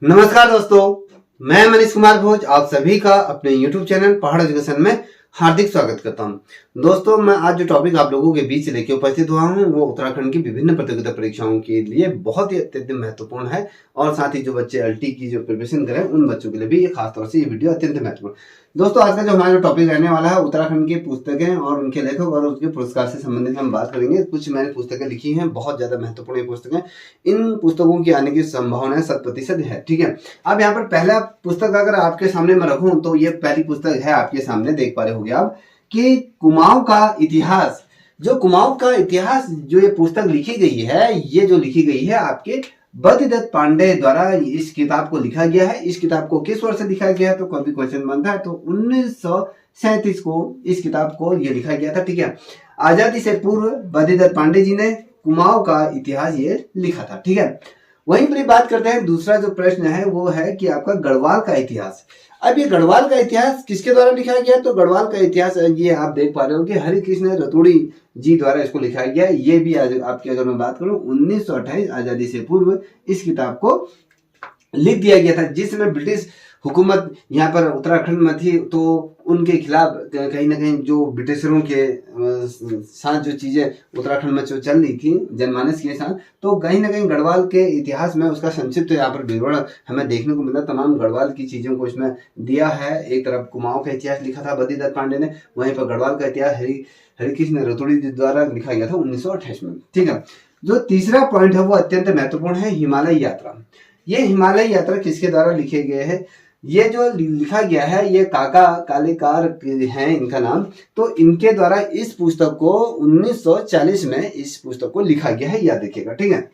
नमस्कार दोस्तों, मैं मनीष कुमार भोज आप सभी का अपने YouTube चैनल पहाड़ एजुकेशन में हार्दिक स्वागत करता हूं। दोस्तों, मैं आज जो टॉपिक आप लोगों के बीच लेके उपस्थित हुआ हूं वो उत्तराखंड की विभिन्न प्रतियोगिता परीक्षाओं के लिए बहुत ही अत्यंत महत्वपूर्ण है और साथ ही जो बच्चे एलटी की जो प्रिपरेशन करें उन बच्चों के लिए भी ये खासतौर से ये वीडियो अत्यंत महत्वपूर्ण। दोस्तों, आज का जो हमारा टॉपिक रहने वाला है उत्तराखंड की पुस्तकें और उनके लेखक और उसके पुरस्कार से संबंधित हम बात करेंगे। कुछ मैंने पुस्तकें लिखी हैं, बहुत ज्यादा महत्वपूर्ण पुस्तकें। इन पुस्तकों की आने की संभावना 100% है। ठीक है, अब यहाँ पर पहला पुस्तक अगर आपके सामने मैं रखूं तो ये पहली पुस्तक है, आपके सामने देख पा रहे होंगे आप कि कुमाऊं का इतिहास। जो कुमाऊं का इतिहास जो ये पुस्तक लिखी गई है, ये जो लिखी गई है आपके बद्रीदत्त पांडे द्वारा इस किताब को लिखा गया है। इस किताब को किस वर्ष से लिखा गया है तो कभी क्वेश्चन बनता है, तो 1937 को इस किताब को ये लिखा गया था। ठीक है, आजादी से पूर्व बद्रीदत्त पांडे जी ने कुमाऊं का इतिहास ये लिखा था। ठीक है, वहीं पर बात करते हैं। दूसरा जो प्रश्न है वो है कि आपका गढ़वाल का इतिहास। अब ये गढ़वाल का इतिहास किसके द्वारा लिखा गया, तो गढ़वाल का इतिहास ये आप देख पा रहे हो कि हरिकृष्ण रतूड़ी जी द्वारा इसको लिखा गया है। ये भी आज आपकी अगर मैं बात करूं 1928 आजादी से पूर्व इस किताब को लिख दिया गया था, जिसमें ब्रिटिश हुकूमत यहाँ पर उत्तराखंड में थी, तो उनके खिलाफ कहीं ना कहीं जो ब्रिटिशरों के साथ जो चीजें उत्तराखंड में जो चल रही थी जनमानस के साथ, तो कहीं ना कहीं गढ़वाल के इतिहास में उसका संक्षिप्त यहाँ पर विवरण हमें देखने को मिला। तमाम गढ़वाल की चीजों को इसमें दिया है। एक तरफ कुमाऊं का इतिहास लिखा था बद्रीदत्त पांडे ने, वहीं पर गढ़वाल का इतिहास हरिकृष्ण रतूड़ी द्वारा लिखा गया था 1928 में। ठीक है, जो तीसरा पॉइंट है वो अत्यंत महत्वपूर्ण है, हिमालय यात्रा। ये हिमालय यात्रा किसके द्वारा लिखे गए हैं, ये जो लिखा गया है ये काका कालेकार हैं इनका नाम, तो इनके द्वारा इस पुस्तक को 1940 में इस पुस्तक को लिखा गया है, याद रखिएगा। ठीक है,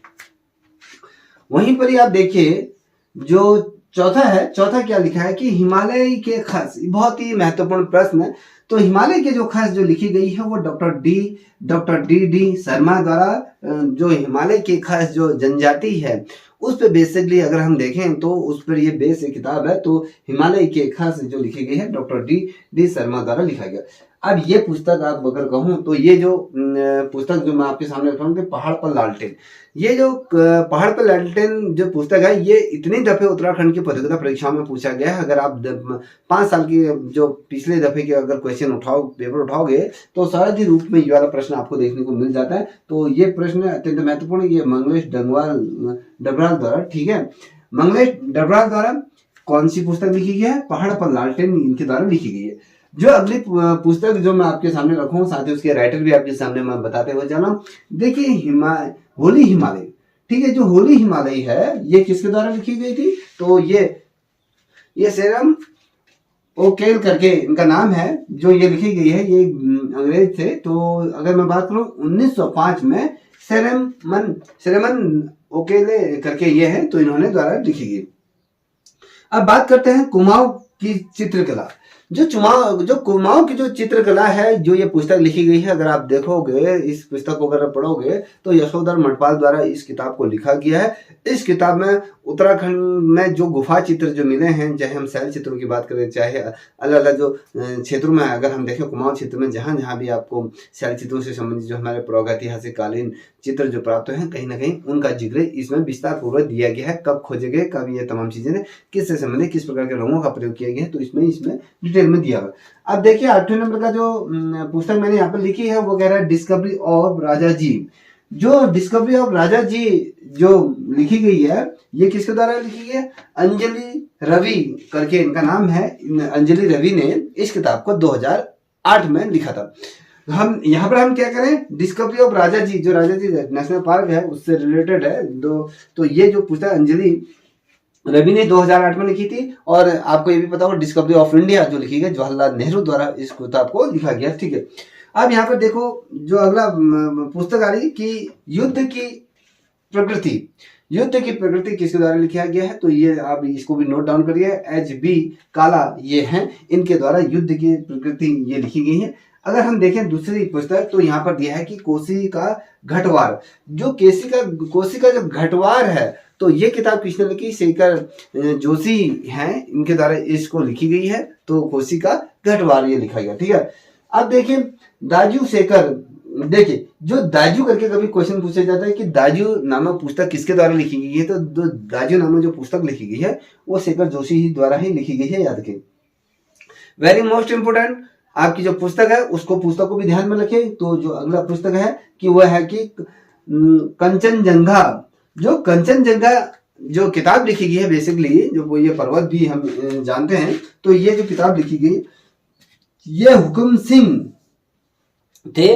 वहीं पर ही आप देखिए जो चौथा क्या लिखा है कि हिमालय के खस, बहुत ही महत्वपूर्ण प्रश्न है। तो हिमालय के जो खस जो लिखी गई है वो डॉक्टर डी शर्मा द्वारा, जो हिमालय के खस जो जनजाति है उस पर बेसिकली अगर हम देखें तो उस पर ये बेस किताब है। तो हिमालय के खास जो लिखी गई है डॉक्टर डी शर्मा द्वारा लिखा गया। अब ये पुस्तक आप अगर कहूँ तो ये जो पुस्तक जो मैं आपके सामने रख रहा हूँ, पहाड़ पर लालटेन, ये जो पहाड़ पर लालटेन जो पुस्तक है ये इतनी दफे उत्तराखंड की प्रतियोगिता परीक्षाओं में पूछा गया है। अगर आप 5 साल की जो पिछले दफे के अगर क्वेश्चन पेपर उठाओगे तो सारथी रूप में ये वाला प्रश्न आपको देखने को मिल जाता है। तो ये प्रश्न अत्यंत महत्वपूर्ण है। ये मंगलेश डबराल द्वारा, ठीक है, मंगलेश डबराल द्वारा कौन सी पुस्तक लिखी गई है, पहाड़ पर लालटेन इनके द्वारा लिखी गई है। जो अगली पुस्तक जो मैं आपके सामने रखूं, साथ ही उसके राइटर भी आपके सामने मैं बताते हुए जा रहा हूं। देखिए होली हिमालय, ठीक है, जो होली हिमालय है ये किसके द्वारा लिखी गई थी, तो ये सेरम ओकेल करके इनका नाम है, जो ये लिखी गई है ये अंग्रेज थे। तो अगर मैं बात करूं 1905 में सेरेमन ओकेले करके ये है, तो इन्होंने द्वारा लिखी गई। अब बात करते हैं कुमाऊं की चित्रकला। जो कुमाऊं की जो चित्रकला है, जो ये पुस्तक लिखी गई है, अगर आप देखोगे इस पुस्तक को अगर पढ़ोगे तो यशोधर मठपाल द्वारा इस किताब को लिखा गया है। इस किताब में उत्तराखंड में जो गुफा चित्र जो मिले हैं, चाहे हम शैल चित्रों की बात करें, चाहे अलग अलग जो क्षेत्रों में अगर हम देखें कुमाऊं क्षेत्र में जहां जहां भी आपको शैल चित्रों से संबंधित जो हमारे प्रागैतिहासिक कालीन चित्र जो प्राप्त हैं, कहीं ना कहीं उनका जिक्र इसमें विस्तार पूर्वक दिया गया है। कब खोजे गए, कब ये तमाम चीजें किससे संबंधित, किस प्रकार के रंगों का प्रयोग किया गया है, तो इसमें डिटेल में दिया हुआ। अब देखिए 8वें नंबर का जो पुस्तक मैंने यहाँ पर लिखी है वो कह रहा है डिस्कवरी ऑफ राजा जी। जो डिस्कवरी ऑफ राजा जी जो लिखी गई है ये किसके द्वारा लिखी गई है, अंजलि रवि करके इनका नाम है। अंजलि रवि ने इस किताब को 2008 में लिखा था। हम यहाँ पर हम क्या करें, डिस्कवरी ऑफ राजा जी, जो राजा जी नेशनल पार्क है उससे रिलेटेड है। तो ये जो पुस्तक अंजलि रवि ने 2008 में लिखी थी। और आपको ये भी पता होगा डिस्कवरी ऑफ इंडिया जो लिखी गई जवाहरलाल नेहरू द्वारा इस किताब को लिखा गया। ठीक है, अब यहाँ पर देखो जो अगला पुस्तक आ रही कि युद्ध की प्रकृति किसके द्वारा लिखा गया है, तो ये आप इसको भी नोट डाउन करिए। HB काला ये हैं, इनके द्वारा युद्ध की प्रकृति ये लिखी गई है। अगर हम देखें दूसरी पुस्तक तो यहाँ पर दिया है कि कोसी का घटवार। जो कोसी का जो घटवार है, तो ये किताब किसने लिखी, शेखर जोशी हैं, इनके द्वारा इसको लिखी गई है। तो कोसी का घटवार ये लिखा गया। ठीक है, अब देखिए दाजू शेखर देखिए, जो दाजू करके कभी क्वेश्चन पूछा जाता है कि दाजू नामक पुस्तक किसके द्वारा लिखी गई है, तो दाजू नामक जो पुस्तक लिखी गई है वो शेखर जोशी ही द्वारा ही लिखी गई है, याद रखें। वेरी मोस्ट इंपोर्टेंट, आपकी जो पुस्तक है उसको पुस्तक को भी ध्यान में रखें। तो जो अगला पुस्तक है कि वह है कि कंचनजंगा। जो कंचनजंगा जो किताब लिखी गई है, बेसिकली जो वो ये पर्वत भी हम जानते हैं, तो ये जो किताब लिखी गई ये हुकुम सिंह थे,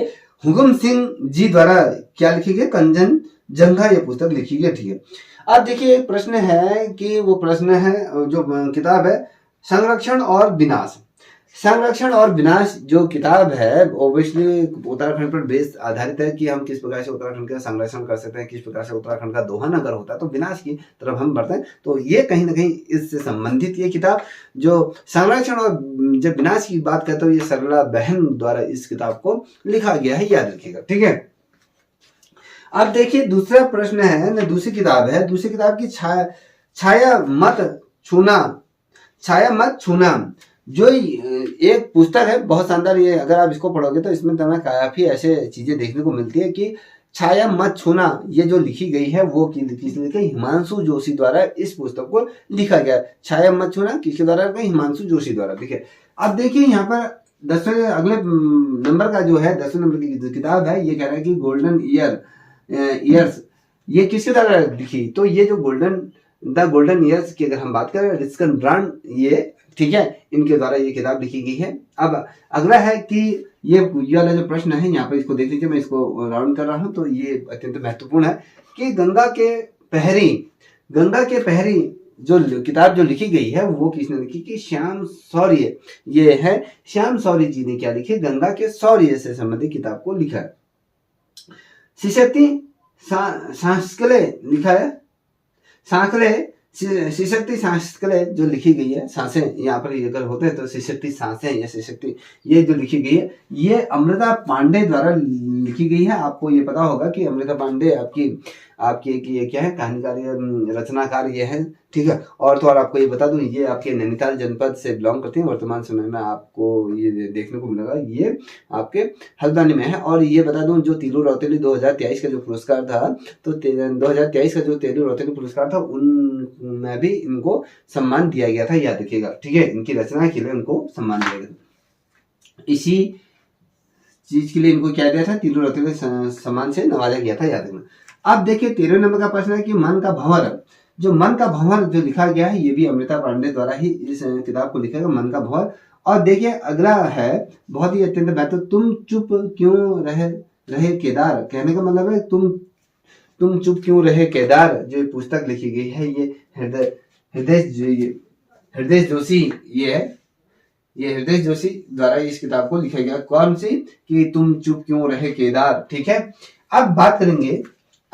हुकुम सिंह जी द्वारा क्या लिखी गई, कंचनजंगा ये पुस्तक लिखी गई। ठीक है, अब देखिए एक प्रश्न है कि वो प्रश्न है जो किताब है संरक्षण और विनाश। संरक्षण और विनाश जो किताब है ऑब्वियसली उत्तराखंड पर बेस आधारित है कि हम किस प्रकार से उत्तराखंड का संरक्षण कर सकते हैं, किस प्रकार से उत्तराखंड का दोहन अगर होता है तो विनाश की तरफ हम बढ़ते हैं। तो ये कहीं ना कहीं इससे संबंधित ये किताब जो संरक्षण और जब विनाश की बात करते हो, ये सरला बहन द्वारा इस किताब को लिखा गया है, याद रखिएगा। ठीक है, अब देखिए दूसरा प्रश्न है ना, दूसरी किताब है, दूसरी किताब की छाया मत छूना जो एक पुस्तक है, बहुत शानदार। ये अगर आप इसको पढ़ोगे तो इसमें तुम्हें काफी ऐसे चीजें देखने को मिलती है कि छाया मत छूना ये जो लिखी गई है वो किसने लिखी, हिमांशु जोशी द्वारा इस पुस्तक को लिखा गया। छाया मत छूना किसके द्वारा, हिमांशु जोशी द्वारा। देखिए, अब देखिए यहाँ पर 10वें अगले नंबर का जो है 10वें नंबर की किताब है, ये कह रहा है कि गोल्डन ईयर्स ये किसके द्वारा लिखी, तो ये जो द गोल्डन ईयर्स की अगर हम बात करें रिस्कन ब्रांड ये, ठीक है, इनके द्वारा ये किताब लिखी गई है। अब अगला है कि ये वाला जो प्रश्न है यहाँ पर इसको देख लीजिए, मैं इसको राउंड कर रहा हूँ, तो ये अत्यंत महत्वपूर्ण है कि गंगा के पहरी जो किताब जो लिखी गई है वो किसने लिखी, कि श्याम शौर्य ये है, श्याम शौर्य जी ने क्या लिखे, गंगा के शौर्य से संबंधित किताब को लिखा है। शिशक्ति सांस्कले लिखा है, शिशक्ति सांस्कले जो लिखी गई है, सांसें यहाँ पर अगर होते हैं तो शिशक्ति सांसें या शिशक्ति ये जो लिखी गई है ये अमृता पांडे द्वारा लिखी गई है। आपको ये पता होगा कि अमृता पांडे आपकी ये क्या है, कहानीकार रचनाकार ये है। ठीक है, और तो और आपको ये बता दूं ये आपके नैनीताल जनपद से बिलोंग करती हैं। वर्तमान समय में आपको ये देखने को मिलेगा ये आपके हल्द्वानी में है। और ये बता दूं जो तीलू रौतेली 2023 का जो पुरस्कार था, तो 2023 का जो तीलू रौतेली पुरस्कार था उनमें भी इनको सम्मान दिया गया था, याद रखिएगा। ठीक है, इनकी रचना के लिए उनको सम्मान दिया गया, इसी चीज के लिए इनको क्या दिया था, तीलू रौतेली सम्मान से नवाजा गया था, याद रखना। अब देखिए 13 नंबर का प्रश्न है कि मन का भंवर, जो मन का भंवर जो लिखा गया है ये भी अमृता पांडे द्वारा ही इस किताब को लिखा गया, मन का भंवर। और देखिए अगला है बहुत ही अत्यंत बेहतर, तुम चुप क्यों रहे केदार, कहने का मतलब है तुम चुप क्यों रहे केदार, जो पुस्तक लिखी गई है ये हृदय जोशी ये है, ये हृदय जोशी द्वारा इस किताब को लिखा गया। कौन सी, कि तुम चुप क्यों रहे केदार। ठीक है, अब बात करेंगे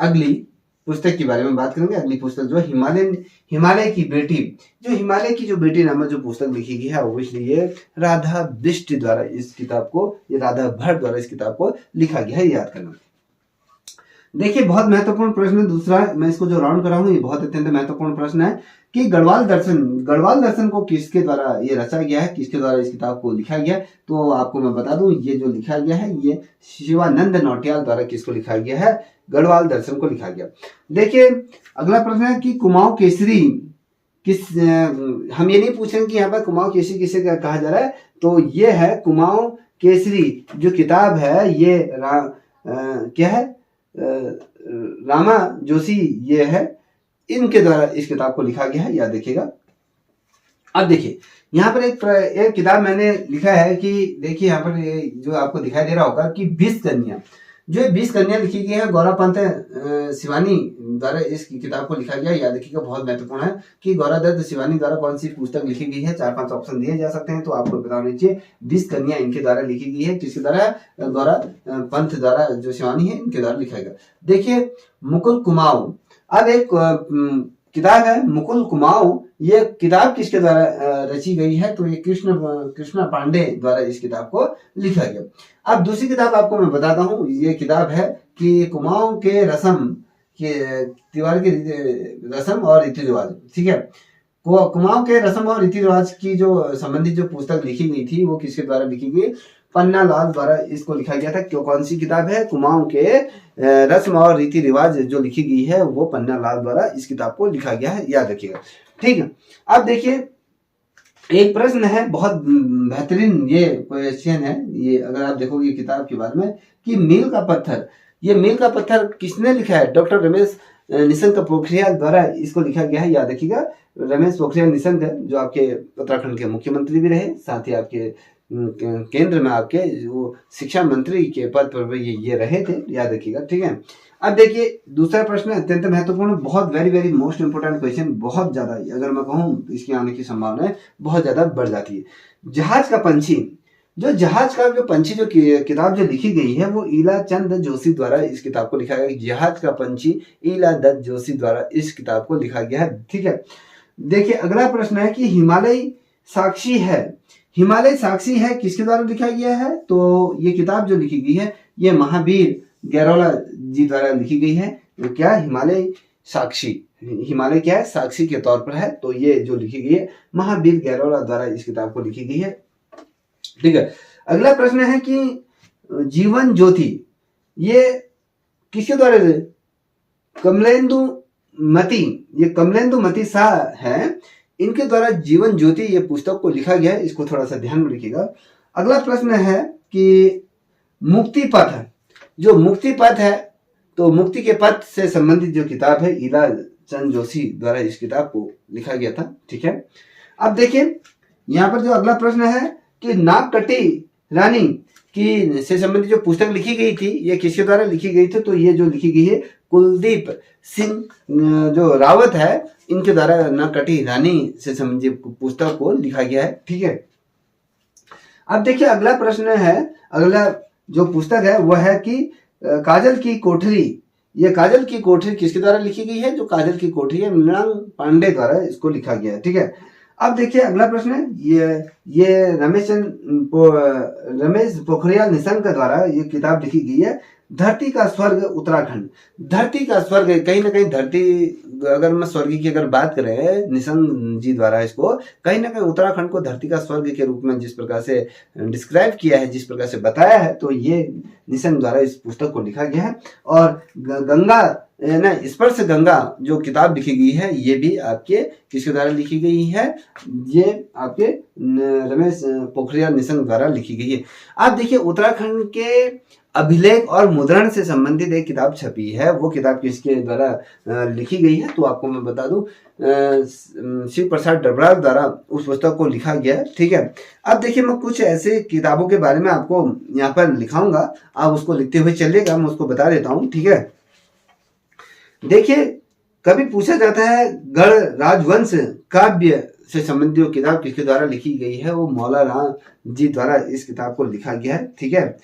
अगली पुस्तक के बारे में, बात करेंगे अगली पुस्तक जो हिमालय की बेटी, जो हिमालय की जो बेटी नामक जो पुस्तक लिखी गई है ऑब्वियसली ये राधा बिष्ट द्वारा इस किताब को, ये राधा भट्ट द्वारा इस किताब को लिखा गया है, याद करना। देखिए बहुत महत्वपूर्ण प्रश्न दूसरा, मैं इसको जो राउंड कर रहा हूँ ये बहुत अत्यंत महत्वपूर्ण प्रश्न है कि गढ़वाल दर्शन को किसके द्वारा ये रचा गया है, किसके द्वारा इस किताब को लिखा गया है। तो आपको मैं बता दूं ये जो लिखा गया है ये शिवानंद नौटियाल द्वारा किसको लिखा गया है, गढ़वाल दर्शन को लिखा गया। देखिए अगला प्रश्न है कि कुमाऊं केसरी किस, हम ये नहीं पूछ रहे कि यहाँ पर कुमाऊं केसरी किसे कहा जा रहा है, तो ये है कुमाऊं केसरी जो किताब है ये क्या है, रामा जोशी ये है, इनके द्वारा इस किताब को लिखा गया है, याद देखिएगा। अब देखिए यहाँ पर एक किताब मैंने लिखा है कि देखिए यहाँ पर जो आपको दिखाई दे रहा होगा कि 20 कन्या, जो 20 कन्या लिखी गई है गौरा पंत शिवानी द्वारा इस किताब को लिखा गया, याद रखिएगा। बहुत महत्वपूर्ण है कि गौरा दत्त शिवानी द्वारा कौन सी पुस्तक लिखी गई है, 4-5 ऑप्शन दिए जा सकते हैं, तो आपको बता दीजिए 20 कन्या इनके द्वारा लिखी गई है, किसके द्वारा, गौरा पंत द्वारा जो शिवानी है इनके द्वारा लिखा गया। देखिए मुकुल कुमाऊं, अब एक किताब है मुकुल कुमाऊं, ये किताब किसके द्वारा रची गई है, तो ये कृष्णा पांडे द्वारा इस किताब को लिखा गया। अब दूसरी किताब आपको मैं बताता हूँ, ये किताब है कि कुमाऊं के रस्म के त्योहार के रस्म और रीति रिवाज। ठीक है, कुमाऊं के रस्म और रीति रिवाज की जो संबंधित जो पुस्तक लिखी गई थी वो किसके द्वारा लिखी गई, पन्नालाल द्वारा इसको लिखा गया था। क्यों, कौन सी किताब है? कुमाऊं के रस्म और रीति रिवाज जो लिखी गई है वो पन्नालाल द्वारा इस किताब को लिखा गया है, याद रखिएगा। ठीक है, अब देखिए एक प्रश्न है, बहुत बेहतरीन ये क्वेश्चन है ये, अगर आप देखोगे किताब के बारे में कि मील का पत्थर, ये मील का पत्थर किसने लिखा है? डॉक्टर रमेश निशंक पोखरियाल द्वारा इसको लिखा गया है, याद रखिएगा। रमेश पोखरियाल निशंक जो आपके उत्तराखंड के मुख्यमंत्री भी रहे, साथ ही आपके केंद्र में आपके जो शिक्षा मंत्री के पद पर ये रहे थे, याद रखिएगा। ठीक है, अब देखिए दूसरा प्रश्न अत्यंत महत्वपूर्ण, बहुत very very most important question, बहुत ज्यादा, अगर मैं कहूँ इसके आने की संभावना बहुत ज्यादा बढ़ जाती है। जहाज का पंछी, जो जहाज का जो पंछी जो किताब जो लिखी गई है वो ईला चंद जोशी द्वारा इस किताब को लिखा गया। जहाज का पंछी ईला दत्त जोशी द्वारा इस किताब को लिखा गया है। ठीक है, देखिए अगला प्रश्न है कि हिमालय साक्षी है, हिमालय साक्षी है किसके द्वारा लिखा गया है? तो ये किताब जो लिखी गई है ये महावीर गैरोला जी द्वारा लिखी गई है। तो क्या हिमालय साक्षी, हिमालय क्या है? साक्षी के तौर पर है, तो ये जो लिखी गई है महावीर गैरोला द्वारा इस किताब को लिखी गई है। ठीक है, अगला प्रश्न है कि जीवन ज्योति ये किसके द्वारा? कमलेंदु मती, ये कमलेंदु मती शाह है, इनके द्वारा जीवन ज्योति ये पुस्तक को लिखा गया है, इसको थोड़ा सा ध्यान में रखिएगा। अगला प्रश्न है कि मुक्ति पथ, जो मुक्ति पथ है तो मुक्ति के पथ से संबंधित जो किताब है ईला चंद जोशी द्वारा इस किताब को लिखा गया था। ठीक है, अब देखिए यहाँ पर जो अगला प्रश्न है कि नागकटी रानी की से संबंधित जो पुस्तक लिखी गई थी ये किसके द्वारा लिखी गई थी? तो ये जो लिखी गई है कुलदीप सिंह जो रावत है, इनके द्वारा नागकटी रानी से संबंधित पुस्तक को लिखा गया है। ठीक है, अब देखिए अगला प्रश्न है, अगला जो पुस्तक है वह है कि काजल की कोठरी, ये काजल की कोठरी किसके द्वारा लिखी गई है? जो काजल की कोठरी है मृणाल पांडे द्वारा इसको लिखा गया है। ठीक है, अब देखिए अगला प्रश्न है, ये रमेश पोखरियाल निशंक द्वारा ये किताब लिखी गई है धरती का स्वर्ग उत्तराखंड। धरती का स्वर्ग, कहीं ना कहीं धरती, अगर मैं स्वर्ग की अगर बात करें निशंक जी द्वारा इसको कहीं ना कहीं उत्तराखंड को धरती का स्वर्ग के रूप में जिस प्रकार से डिस्क्राइब किया है, जिस प्रकार से बताया है, तो ये निशंक द्वारा इस पुस्तक को लिखा गया है। और गंगा ना स्पर्श गंगा जो किताब लिखी गई है ये भी आपके किसके द्वारा लिखी गई है? ये आपके रमेश पोखरियाल निशंक द्वारा लिखी गई है। आप देखिए उत्तराखंड के अभिलेख और मुद्रण से संबंधित एक किताब छपी है, वो किताब किसके द्वारा लिखी गई है? तो आपको मैं बता दूं शिव प्रसाद डबराल द्वारा उस पुस्तक को लिखा गया है। ठीक है, अब देखिए मैं कुछ ऐसे किताबों के बारे में आपको यहाँ पर लिखाऊंगा, आप उसको लिखते हुए चलिएगा, मैं उसको बता देता हूँ। ठीक है, देखिए कभी पूछा जाता है गढ़ राजवंश काव्य से संबंधित जो किताब किसके द्वारा लिखी गई है? वो मौला राम जी द्वारा इस किताब को लिखा गया है। ठीक है,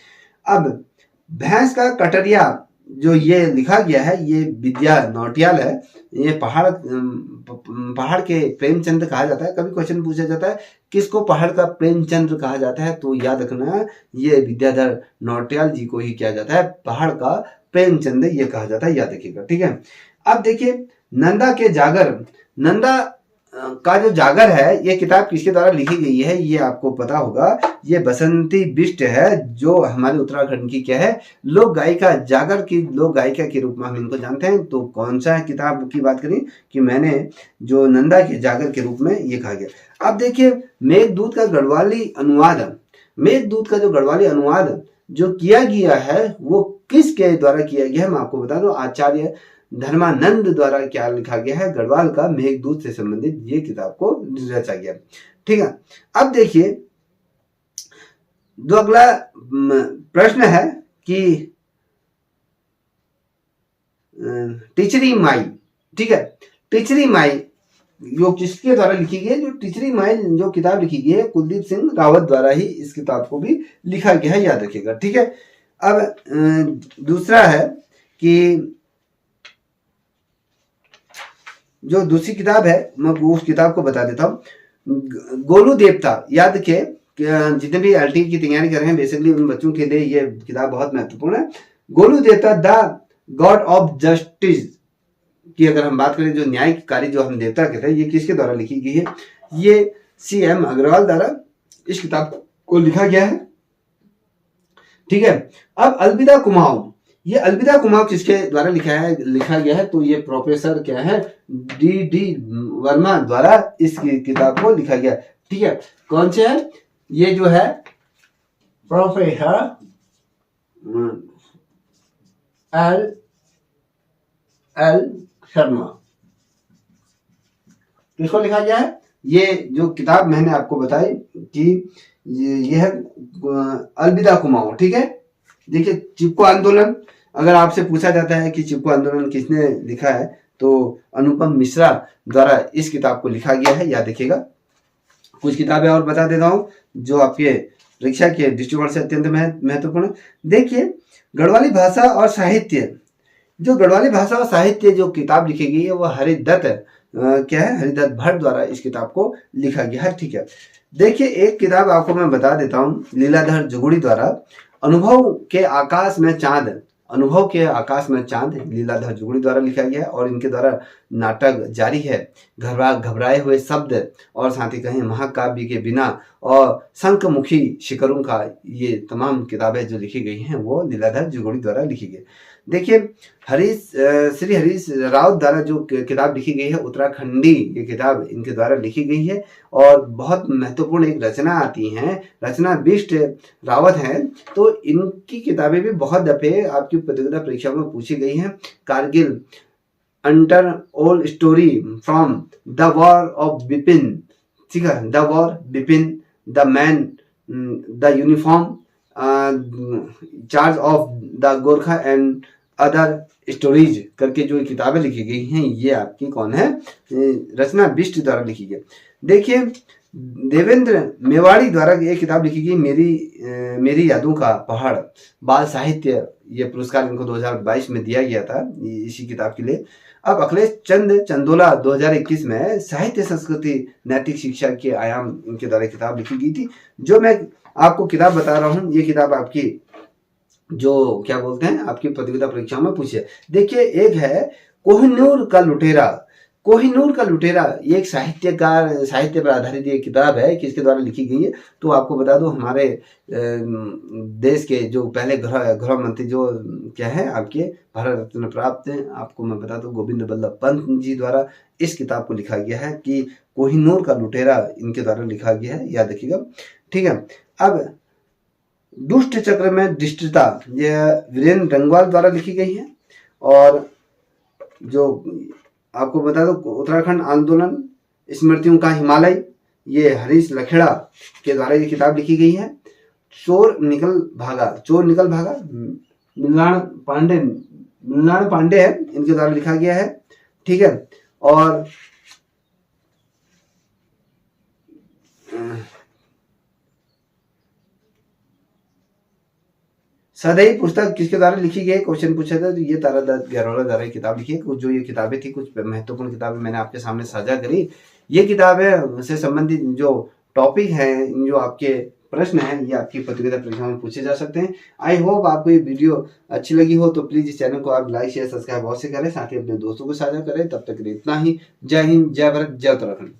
अब भैंस का कटरिया जो ये लिखा गया है ये विद्या नौटियाल है, ये पहाड़ के प्रेमचंद कहा जाता है। कभी क्वेश्चन पूछा जाता है किसको पहाड़ का प्रेमचंद्र कहा जाता है? तो याद रखना ये विद्याधर नौटियाल जी को ही किया जाता है, पहाड़ का प्रेमचंद ये कहा जाता है, याद रखिएगा। ठीक है, अब देखिए नंदा के जागर, नंदा का जो जागर है ये किताब किसके द्वारा लिखी गई है? ये आपको पता होगा, ये बसंती बिष्ट है जो हमारे उत्तराखंड की क्या है? लोक गायिका, जागर की लोक गायिका के रूप में हम इनको जानते हैं। तो कौन सा किताब की बात करें कि मैंने जो नंदा के जागर के रूप में ये कहा गया। अब देखिए मेघदूत का गढ़वाली अनुवाद, मेघदूत का जो गढ़वाली अनुवाद जो किया गया है वो किसके द्वारा किया गया है? मैं आपको बता दूं आचार्य धर्मानंद द्वारा क्या लिखा गया है? गढ़वाल का मेघदूत से संबंधित ये किताब को रचा गया। ठीक है, अब देखिए जो अगला प्रश्न है कि टिचरी माई, ठीक है, टिचरी माई जो किसके द्वारा लिखी गई है? जो टिचरी माई जो किताब लिखी गई है कुलदीप सिंह रावत द्वारा ही इस किताब को भी लिखा गया है, याद रखिएगा। ठीक है, अब दूसरा है कि जो दूसरी किताब है मैं उस किताब को बता देता हूँ। गोलू देवता, याद रखिए जितने भी एलटी की तैयारी कर रहे हैं बेसिकली उन बच्चों के लिए ये किताब बहुत महत्वपूर्ण है। गोलू देवता द गॉड ऑफ जस्टिस की अगर हम बात करें, जो न्यायकारी जो हम देवता कहते हैं, ये किसके द्वारा लिखी गई है? ये CM अग्रवाल द्वारा इस किताब को लिखा गया है। ठीक है। अब अलविदा कुमाऊं, ये अलविदा कुमाऊं किसके द्वारा लिखा गया है, तो ये प्रोफेसर क्या है, डी वर्मा द्वारा इस किताब को लिखा गया। ठीक है, कौन से है, ये जो है प्रोफेसर एल शर्मा, किसको लिखा गया है। ये जो किताब मैंने आपको बताई कि ये है अलविदा कुमाऊं। ठीक है, देखिए चिपको आंदोलन, अगर आपसे पूछा जाता है कि चिपको आंदोलन किसने लिखा है, तो अनुपम मिश्रा द्वारा इस किताब को लिखा गया है, याद रखिएगा। कुछ किताबें और बता देता हूँ जो आपके परीक्षा के दृष्टिकोण से अत्यंत महत्वपूर्ण। देखिए गढ़वाली भाषा और साहित्य, जो गढ़वाली भाषा और साहित्य जो किताब लिखी गई है वो हरिदत्त क्या है, हरिदत्त भट्ट द्वारा इस किताब को लिखा गया है। ठीक है, देखिए एक किताब आपको मैं बता देता हूँ, लीलाधर जुगुड़ी द्वारा अनुभव के आकाश में चांद, अनुभव के आकाश में चांद, लीलाधर जुगुड़ी द्वारा लिखा गया है। और इनके द्वारा नाटक जारी है, घबराए हुए शब्द, और साथ ही कहें महाकाव्य के बिना, और शंखमुखी शिखरों का, ये तमाम किताबें जो लिखी गई हैं वो लीलाधर जुगुड़ी द्वारा लिखी गई। देखिए श्री हरीश रावत द्वारा जो किताब लिखी गई है उत्तराखंडी, ये किताब इनके द्वारा लिखी गई है। और बहुत महत्वपूर्ण एक रचना आती है, रचना बिष्ट रावत है, तो इनकी किताबें भी बहुत दफे आपकी प्रतियोगिता परीक्षा में पूछी गई हैं। Kargil under old story from the war of Bipin, ठीक है, the war Bipin, the man, the uniform, charge of the Gorkha and other stories करके जो किताबें लिखी गई हैं, ये आपकी कौन है, रचना बिष्ट द्वारा लिखी गई। देखिए देवेंद्र मेवाड़ी द्वारा ये किताब लिखी गई, मेरी यादों का पहाड़, बाल साहित्य, ये पुरस्कार इनको 2022 में दिया गया था इसी किताब के लिए। अब अखिलेश चंद चंदोला 2021 में साहित्य संस्कृति नैतिक शिक्षा के आयाम, इनके द्वारा किताब लिखी गई थी। जो मैं आपको किताब बता रहा हूँ, ये किताब आपकी जो क्या बोलते हैं आपकी प्रतियोगिता परीक्षा में पूछे। देखिए एक है कोहिनूर का लुटेरा, कोहिनूर का लुटेरा, ये एक साहित्य पर आधारित ये किताब है, किसके द्वारा लिखी गई है, तो आपको बता दो हमारे देश के जो पहले गृह मंत्री जो क्या है आपके भारत रत्न प्राप्त हैं, आपको मैं बता दूं गोविंद बल्लभ पंत जी द्वारा इस किताब को लिखा गया है कि कोहिनूर का लुटेरा इनके द्वारा लिखा गया है, याद रखिएगा। ठीक है, अब दुष्ट चक्र में दृष्टता, यह वीरेंद्र रंगवाल द्वारा लिखी गई है। और जो आपको बता दो उत्तराखंड आंदोलन स्मृतियों का हिमालय, ये हरीश लखेड़ा के द्वारा ये किताब लिखी गई है। चोर निकल भागा मिलान पांडे है, इनके द्वारा लिखा गया है। ठीक है, और सदैव पुस्तक किसके द्वारा लिखी गई, क्वेश्चन पूछा था, तो ये तारा दत्त गहलोत द्वारा किताब लिखी है। कुछ जो ये किताबें थी, कुछ महत्वपूर्ण किताबें मैंने आपके सामने साझा करी। ये किताबें से संबंधित जो टॉपिक हैं, जो आपके प्रश्न हैं, ये आपकी प्रतियोगिता परीक्षा में पूछे जा सकते हैं। आई होप आपको ये वीडियो अच्छी लगी हो, तो प्लीज इस चैनल को आप लाइक शेयर सब्सक्राइब अवश्य करें, साथ ही अपने दोस्तों को साझा करें। तब तक इतना ही, जय हिंद, जय भारत, जय उत्तराखंड।